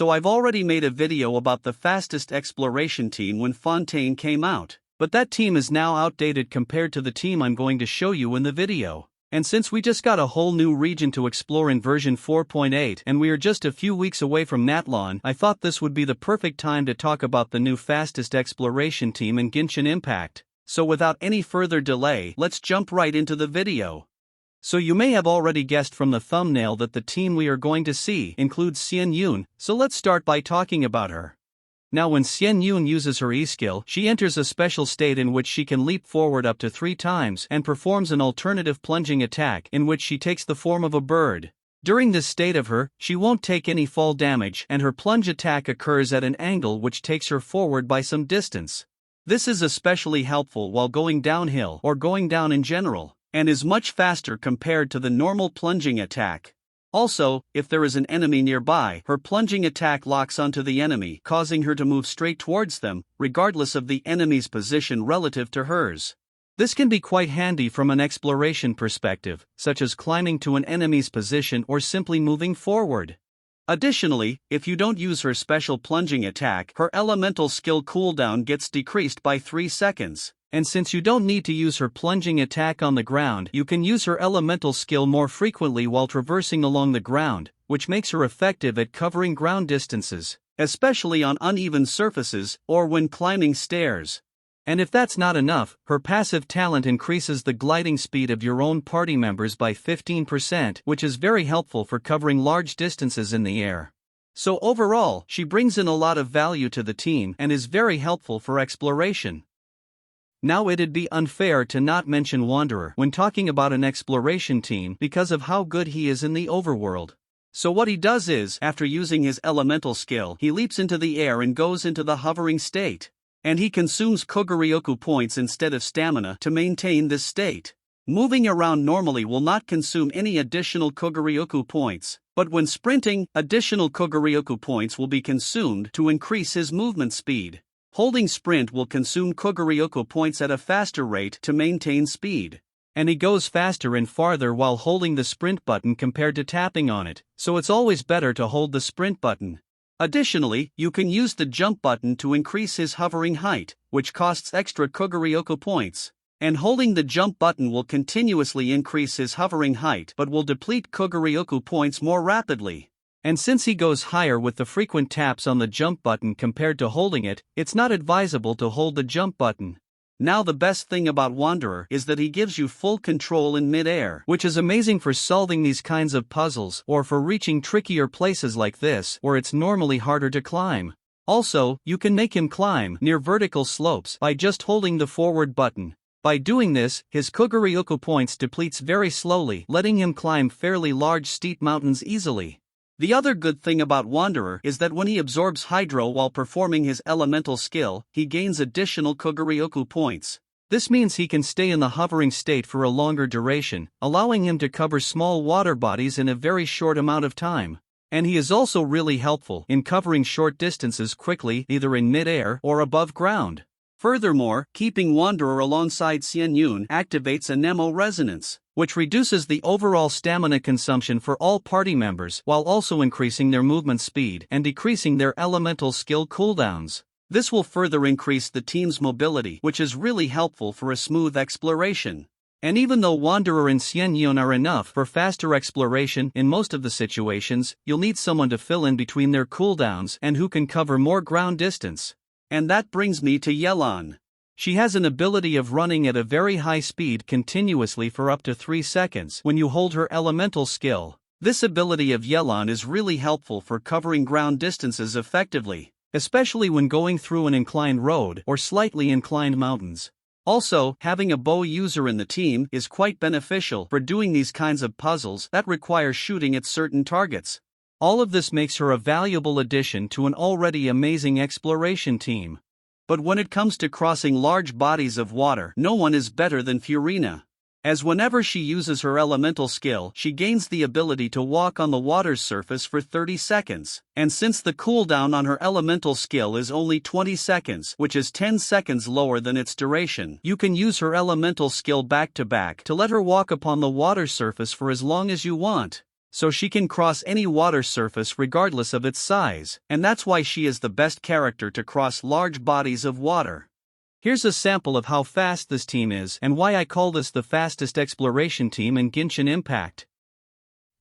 So I've already made a video about the fastest exploration team when Fontaine came out, but that team is now outdated compared to the team I'm going to show you in the video. And since we just got a whole new region to explore in version 4.8 and we are just a few weeks away from Natlan, I thought this would be the perfect time to talk about the new fastest exploration team in Genshin Impact. So without any further delay, let's jump right into the video. So you may have already guessed from the thumbnail that the team we are going to see includes Xian Yun, so let's start by talking about her. Now when Xian Yun uses her E-skill, she enters a special state in which she can leap forward up to 3 times and performs an alternative plunging attack in which she takes the form of a bird. During this state of her, she won't take any fall damage and her plunge attack occurs at an angle which takes her forward by some distance. This is especially helpful while going downhill or going down in general, and is much faster compared to the normal plunging attack. Also, if there is an enemy nearby, her plunging attack locks onto the enemy, causing her to move straight towards them, regardless of the enemy's position relative to hers. This can be quite handy from an exploration perspective, such as climbing to an enemy's position or simply moving forward. Additionally, if you don't use her special plunging attack, her elemental skill cooldown gets decreased by 3 seconds. And since you don't need to use her plunging attack on the ground, you can use her elemental skill more frequently while traversing along the ground, which makes her effective at covering ground distances, especially on uneven surfaces or when climbing stairs. And if that's not enough, her passive talent increases the gliding speed of your own party members by 15%, which is very helpful for covering large distances in the air. So overall, she brings in a lot of value to the team and is very helpful for exploration. Now it'd be unfair to not mention Wanderer when talking about an exploration team because of how good he is in the overworld. So what he does is, after using his elemental skill, he leaps into the air and goes into the hovering state. And he consumes Koguryoku points instead of stamina to maintain this state. Moving around normally will not consume any additional Koguryoku points, but when sprinting, additional Koguryoku points will be consumed to increase his movement speed. Holding sprint will consume Koguryoku points at a faster rate to maintain speed. And he goes faster and farther while holding the sprint button compared to tapping on it, so it's always better to hold the sprint button. Additionally, you can use the jump button to increase his hovering height, which costs extra Koguryoku points. And holding the jump button will continuously increase his hovering height but will deplete Koguryoku points more rapidly. And since he goes higher with the frequent taps on the jump button compared to holding it, it's not advisable to hold the jump button. Now the best thing about Wanderer is that he gives you full control in mid-air, which is amazing for solving these kinds of puzzles or for reaching trickier places like this where it's normally harder to climb. Also, you can make him climb near vertical slopes by just holding the forward button. By doing this, his Koguryoku points depletes very slowly, letting him climb fairly large steep mountains easily. The other good thing about Wanderer is that when he absorbs Hydro while performing his elemental skill, he gains additional Koguryoku points. This means he can stay in the hovering state for a longer duration, allowing him to cover small water bodies in a very short amount of time. And he is also really helpful in covering short distances quickly either in mid-air or above ground. Furthermore, keeping Wanderer alongside Xian Yun activates a Nemo resonance, which reduces the overall stamina consumption for all party members while also increasing their movement speed and decreasing their elemental skill cooldowns. This will further increase the team's mobility, which is really helpful for a smooth exploration. And even though Wanderer and Xian Yun are enough for faster exploration in most of the situations, you'll need someone to fill in between their cooldowns and who can cover more ground distance. And that brings me to Yelan. She has an ability of running at a very high speed continuously for up to 3 seconds when you hold her elemental skill. This ability of Yelan is really helpful for covering ground distances effectively, especially when going through an inclined road or slightly inclined mountains. Also, having a bow user in the team is quite beneficial for doing these kinds of puzzles that require shooting at certain targets. All of this makes her a valuable addition to an already amazing exploration team. But when it comes to crossing large bodies of water, no one is better than Furina. As whenever she uses her elemental skill, she gains the ability to walk on the water's surface for 30 seconds. And since the cooldown on her elemental skill is only 20 seconds, which is 10 seconds lower than its duration, you can use her elemental skill back to back to let her walk upon the water surface for as long as you want. so she can cross any water surface regardless of its size, and that's why she is the best character to cross large bodies of water. Here's a sample of how fast this team is and why I call this the fastest exploration team in Genshin Impact.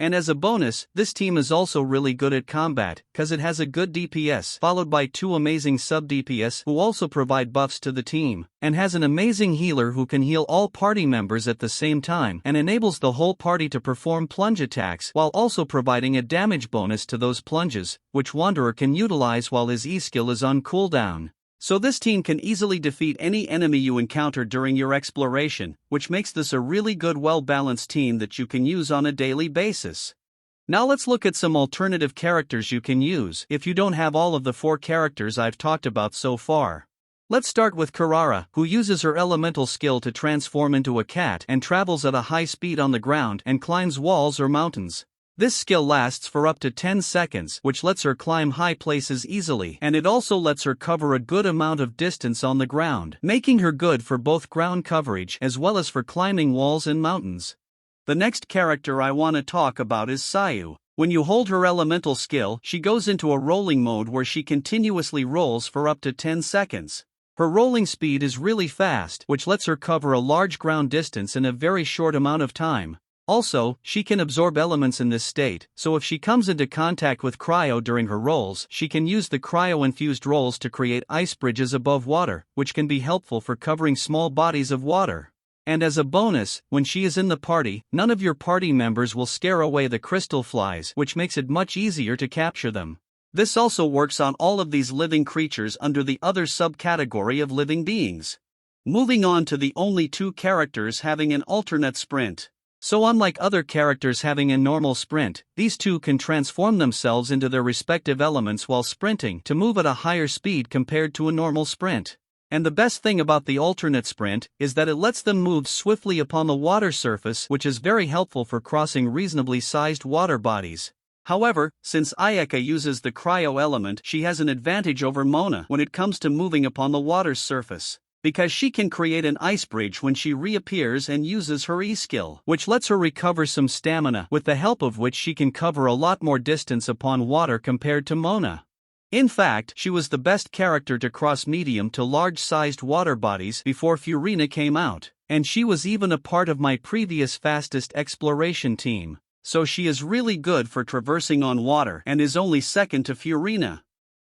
And as a bonus, this team is also really good at combat, cause it has a good DPS followed by 2 amazing sub-DPS who also provide buffs to the team, and has an amazing healer who can heal all party members at the same time and enables the whole party to perform plunge attacks while also providing a damage bonus to those plunges, which Wanderer can utilize while his E-skill is on cooldown. So this team can easily defeat any enemy you encounter during your exploration, which makes this a really good well-balanced team that you can use on a daily basis. Now let's look at some alternative characters you can use if you don't have all of the 4 characters I've talked about so far. Let's start with Karara, who uses her elemental skill to transform into a cat and travels at a high speed on the ground and climbs walls or mountains. This skill lasts for up to 10 seconds, which lets her climb high places easily, and it also lets her cover a good amount of distance on the ground, making her good for both ground coverage as well as for climbing walls and mountains. The next character I want to talk about is Sayu. When you hold her elemental skill, she goes into a rolling mode where she continuously rolls for up to 10 seconds. Her rolling speed is really fast, which lets her cover a large ground distance in a very short amount of time. Also, she can absorb elements in this state, so if she comes into contact with cryo during her rolls, she can use the cryo-infused rolls to create ice bridges above water, which can be helpful for covering small bodies of water. And as a bonus, when she is in the party, none of your party members will scare away the crystal flies, which makes it much easier to capture them. This also works on all of these living creatures under the other subcategory of living beings. Moving on to the only 2 characters having an alternate sprint. So unlike other characters having a normal sprint, these 2 can transform themselves into their respective elements while sprinting to move at a higher speed compared to a normal sprint. And the best thing about the alternate sprint is that it lets them move swiftly upon the water surface, which is very helpful for crossing reasonably sized water bodies. However, since Ayaka uses the cryo element, she has an advantage over Mona when it comes to moving upon the water's surface, because she can create an ice bridge when she reappears and uses her E-skill, which lets her recover some stamina, with the help of which she can cover a lot more distance upon water compared to Mona. In fact, she was the best character to cross medium to large-sized water bodies before Furina came out, and she was even a part of my previous fastest exploration team, so she is really good for traversing on water and is only second to Furina.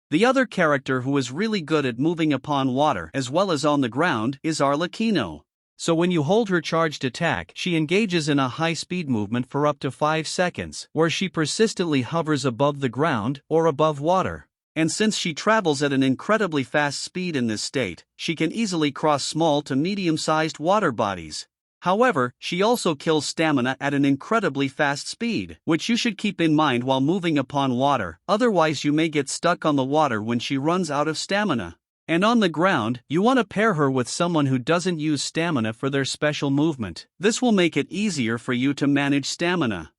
The other character who is really good at moving upon water as well as on the ground is Arlecchino. So when you hold her charged attack, she engages in a high-speed movement for up to 5 seconds, where she persistently hovers above the ground or above water. And since she travels at an incredibly fast speed in this state, she can easily cross small to medium-sized water bodies. However, she also kills stamina at an incredibly fast speed, which you should keep in mind while moving upon water, otherwise you may get stuck on the water when she runs out of stamina. And on the ground, you want to pair her with someone who doesn't use stamina for their special movement. This will make it easier for you to manage stamina.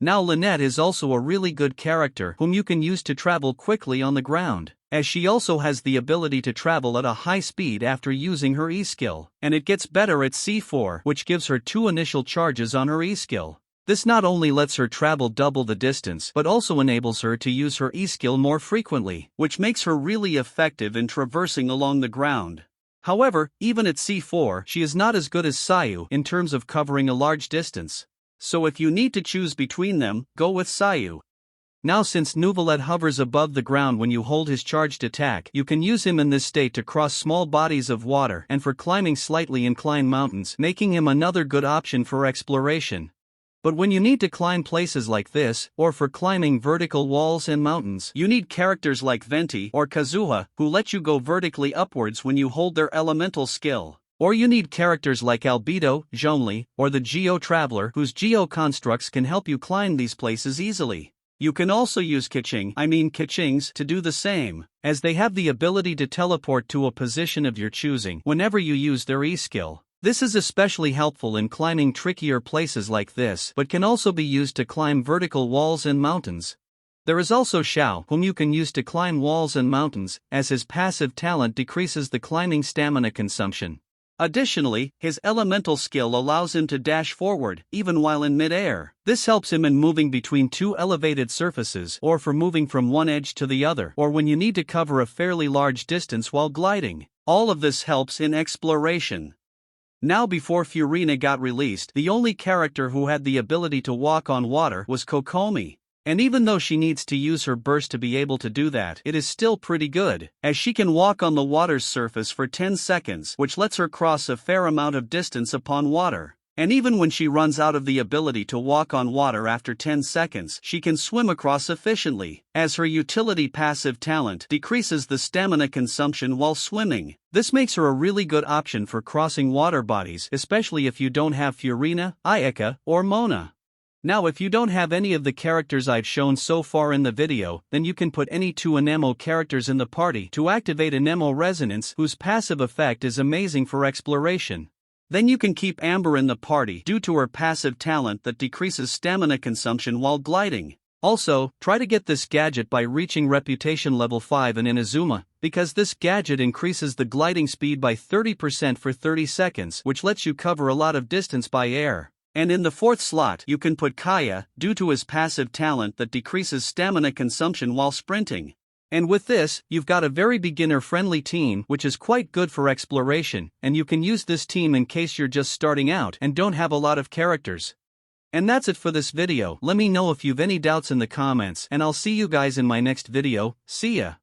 Now Lynette is also a really good character whom you can use to travel quickly on the ground, as she also has the ability to travel at a high speed after using her E-skill, and it gets better at C4, which gives her 2 initial charges on her E-skill. This not only lets her travel double the distance but also enables her to use her E-skill more frequently, which makes her really effective in traversing along the ground. However, even at C4, she is not as good as Sayu in terms of covering a large distance. So if you need to choose between them, go with Sayu. Now since Nuvalet hovers above the ground when you hold his charged attack, you can use him in this state to cross small bodies of water and for climbing slightly inclined mountains, making him another good option for exploration. But when you need to climb places like this, or for climbing vertical walls and mountains, you need characters like Venti or Kazuha, who let you go vertically upwards when you hold their elemental skill. Or you need characters like Albedo, Zhongli, or the Geo Traveler, whose Geo constructs can help you climb these places easily. You can also use Keqings to do the same, as they have the ability to teleport to a position of your choosing whenever you use their E-skill. This is especially helpful in climbing trickier places like this, but can also be used to climb vertical walls and mountains. There is also Xiao, whom you can use to climb walls and mountains, as his passive talent decreases the climbing stamina consumption. Additionally, his elemental skill allows him to dash forward, even while in mid-air. This helps him in moving between two elevated surfaces, or for moving from one edge to the other, or when you need to cover a fairly large distance while gliding. All of this helps in exploration. Now, before Furina got released, the only character who had the ability to walk on water was Kokomi. And even though she needs to use her burst to be able to do that, it is still pretty good, as she can walk on the water's surface for 10 seconds, which lets her cross a fair amount of distance upon water. And even when she runs out of the ability to walk on water after 10 seconds, she can swim across efficiently, as her utility passive talent decreases the stamina consumption while swimming. This makes her a really good option for crossing water bodies, especially if you don't have Furina, Ayaka, or Mona. Now, if you don't have any of the characters I've shown so far in the video, then you can put any 2 Anemo characters in the party to activate Anemo Resonance, whose passive effect is amazing for exploration. Then you can keep Amber in the party due to her passive talent that decreases stamina consumption while gliding. Also, try to get this gadget by reaching Reputation level 5 in Inazuma, because this gadget increases the gliding speed by 30% for 30 seconds, which lets you cover a lot of distance by air. And in the 4th slot, you can put Kaya, due to his passive talent that decreases stamina consumption while sprinting. And with this, you've got a very beginner-friendly team, which is quite good for exploration, and you can use this team in case you're just starting out and don't have a lot of characters. And that's it for this video. Let me know if you've any doubts in the comments, and I'll see you guys in my next video. See ya!